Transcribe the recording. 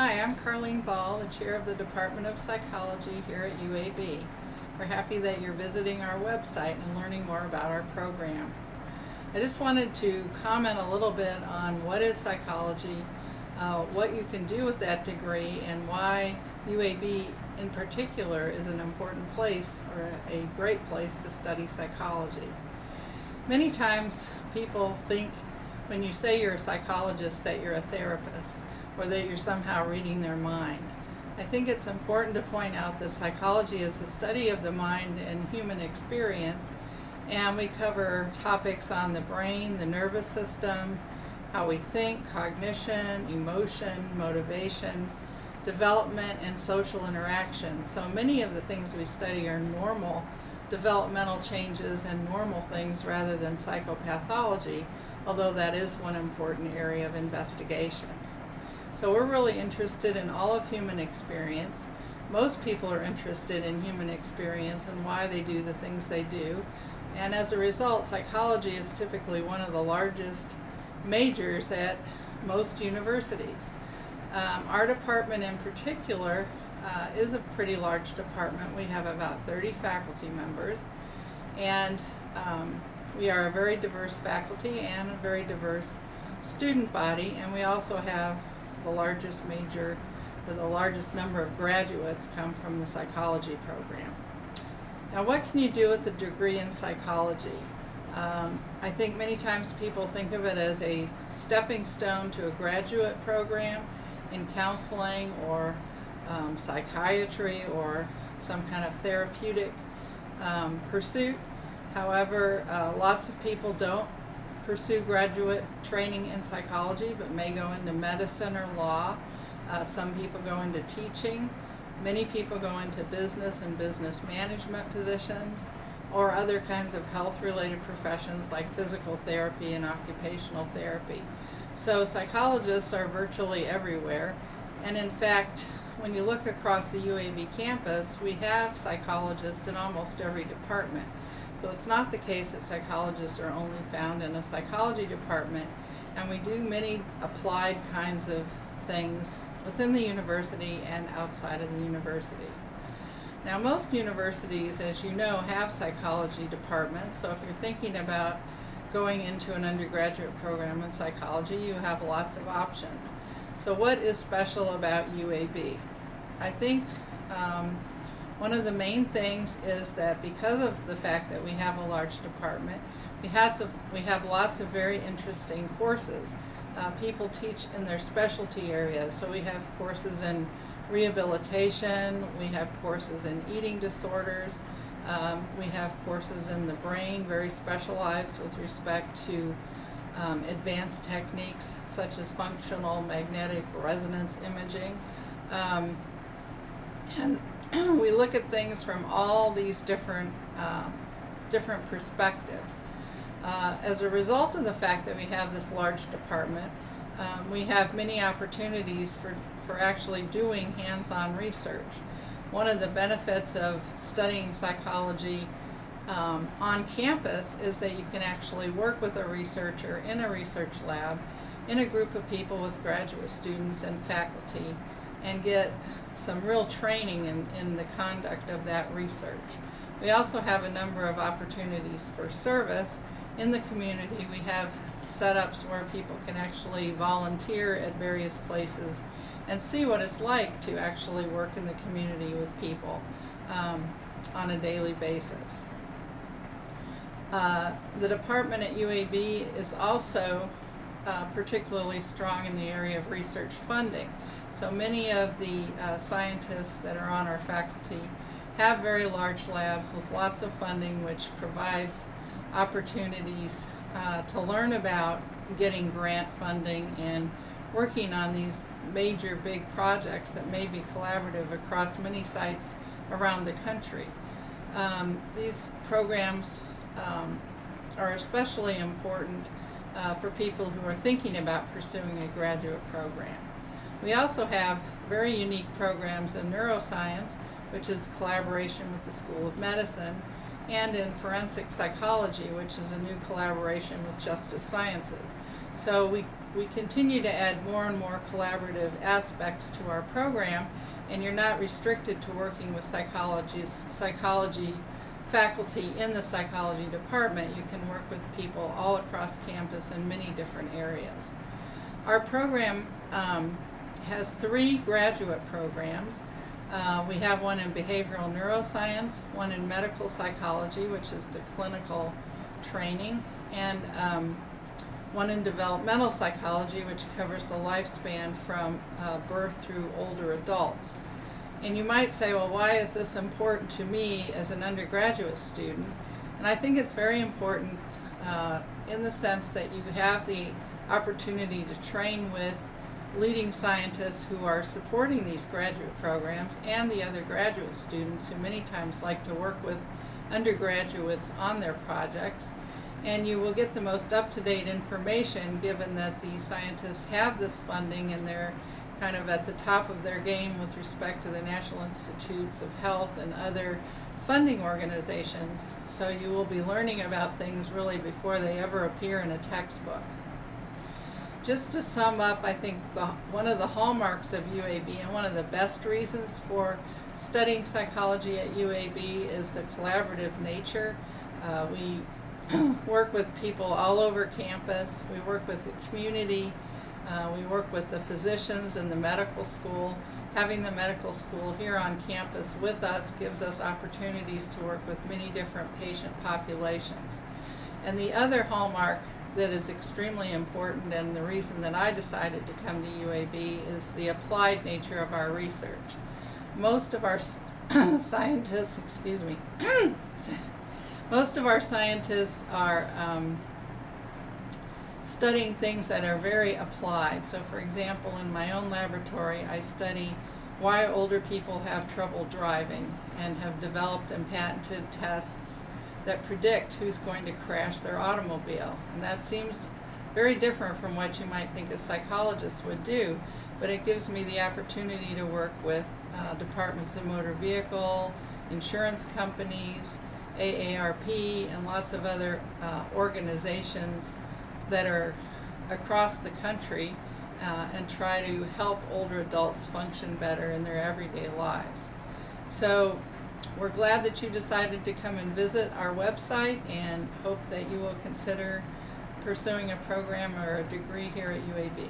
Hi, I'm Karlene, the chair of the Department of Psychology here at UAB. We're happy that you're visiting our website and learning more about our program. I just wanted to comment a little bit on what is psychology, what you can do with that degree, and why UAB in particular is an important place or a great place to study psychology. Many times people think when you say you're a psychologist that you're a therapist, or that you're somehow reading their mind. I think it's important to point out that psychology is the study of the mind and human experience, and we cover topics on the brain, the nervous system, how we think, cognition, emotion, motivation, development, and social interaction. So many of the things we study are normal developmental changes and normal things rather than psychopathology, although that is one important area of investigation. So we're really interested in all of human experience. Most people are interested in human experience and why they do the things they do. And as a result, psychology is typically one of the largest majors at most universities. Our department in particular is a pretty large department. We have about 30 faculty members, and we are a very diverse faculty and a very diverse student body, and we also have the largest major, or the largest number of graduates come from the psychology program. Now, what can you do with a degree in psychology? I think many times people think of it as a stepping stone to a graduate program in counseling or psychiatry or some kind of therapeutic pursuit. However, lots of people don't pursue graduate training in psychology but may go into medicine or law. Some people go into teaching. Many people go into business and business management positions or other kinds of health-related professions like physical therapy and occupational therapy. So psychologists are virtually everywhere, and in fact, when you look across the UAB campus, we have psychologists in almost every department. So it's not the case that psychologists are only found in a psychology department, and we do many applied kinds of things within the university and outside of the university. Now, most universities, as you know, have psychology departments, so if you're thinking about going into an undergraduate program in psychology, you have lots of options. So what is special about UAB? I think one of the main things is that because of the fact that we have a large department, we have lots of very interesting courses. People teach in their specialty areas, so we have courses in rehabilitation, we have courses in eating disorders, we have courses in the brain, very specialized with respect to advanced techniques such as functional magnetic resonance imaging. And we look at things from all these different perspectives. As a result of the fact that we have this large department, we have many opportunities for actually doing hands-on research. One of the benefits of studying psychology on campus is that you can actually work with a researcher in a research lab in a group of people with graduate students and faculty and get some real training in the conduct of that research. We also have a number of opportunities for service in the community. We have setups where people can actually volunteer at various places and see what it's like to actually work in the community with people on a daily basis. The department at UAB is also particularly strong in the area of research funding. So many of the scientists that are on our faculty have very large labs with lots of funding, which provides opportunities to learn about getting grant funding and working on these major big projects that may be collaborative across many sites around the country. These programs are especially important for people who are thinking about pursuing a graduate program. We also have very unique programs in neuroscience, which is collaboration with the School of Medicine, and in forensic psychology, which is a new collaboration with Justice Sciences. So we continue to add more and more collaborative aspects to our program, and you're not restricted to working with psychology faculty in the psychology department. You can work with people all across campus in many different areas. Our program has 3 graduate programs. We have one in behavioral neuroscience, one in medical psychology, which is the clinical training, and one in developmental psychology, which covers the lifespan from birth through older adults. And you might say, well, why is this important to me as an undergraduate student? And I think it's very important in the sense that you have the opportunity to train with leading scientists who are supporting these graduate programs and the other graduate students who many times like to work with undergraduates on their projects. And you will get the most up-to-date information given that the scientists have this funding and they're kind of at the top of their game with respect to the National Institutes of Health and other funding organizations. So you will be learning about things really before they ever appear in a textbook. Just to sum up, I think one of the hallmarks of UAB and one of the best reasons for studying psychology at UAB is the collaborative nature. We work with people all over campus. We work with the community. We work with the physicians in the medical school. Having the medical school here on campus with us gives us opportunities to work with many different patient populations. And the other hallmark that is extremely important, and the reason that I decided to come to UAB, is the applied nature of our research. Most of our scientists, most of our scientists are studying things that are very applied. So for example, in my own laboratory, I study why older people have trouble driving and have developed and patented tests that predict who's going to crash their automobile. And that seems very different from what you might think a psychologist would do, but it gives me the opportunity to work with departments of motor vehicle, insurance companies, AARP, and lots of other organizations that are across the country and try to help older adults function better in their everyday lives. So we're glad that you decided to come and visit our website and hope that you will consider pursuing a program or a degree here at UAB.